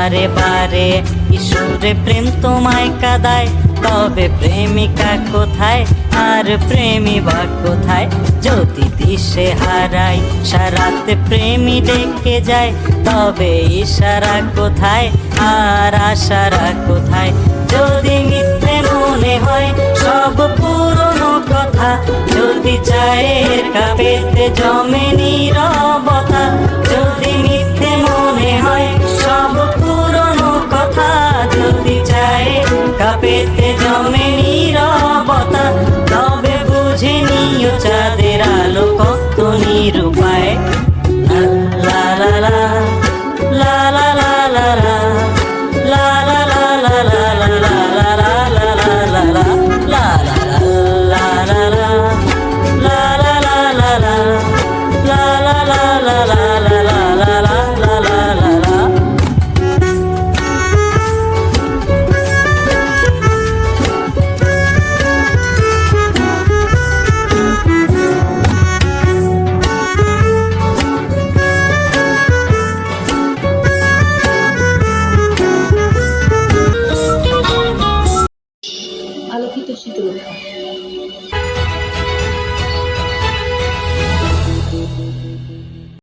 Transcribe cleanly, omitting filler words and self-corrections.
বারে বারে কিশোরে প্রেম তোমায় কাঁদায়, তবে প্রেমিকা কোথায় আর প্রেমী বা কোথায়? যদি দিশে হারাই সারাতে প্রেমী ডেকে যায়, তবে ইশারা কোথায় আর আশারা কোথায়? যদি মিথ্যে মনে হয় সব পুরনো কথা, যদি চায়ের কাপেতে জমে নীরব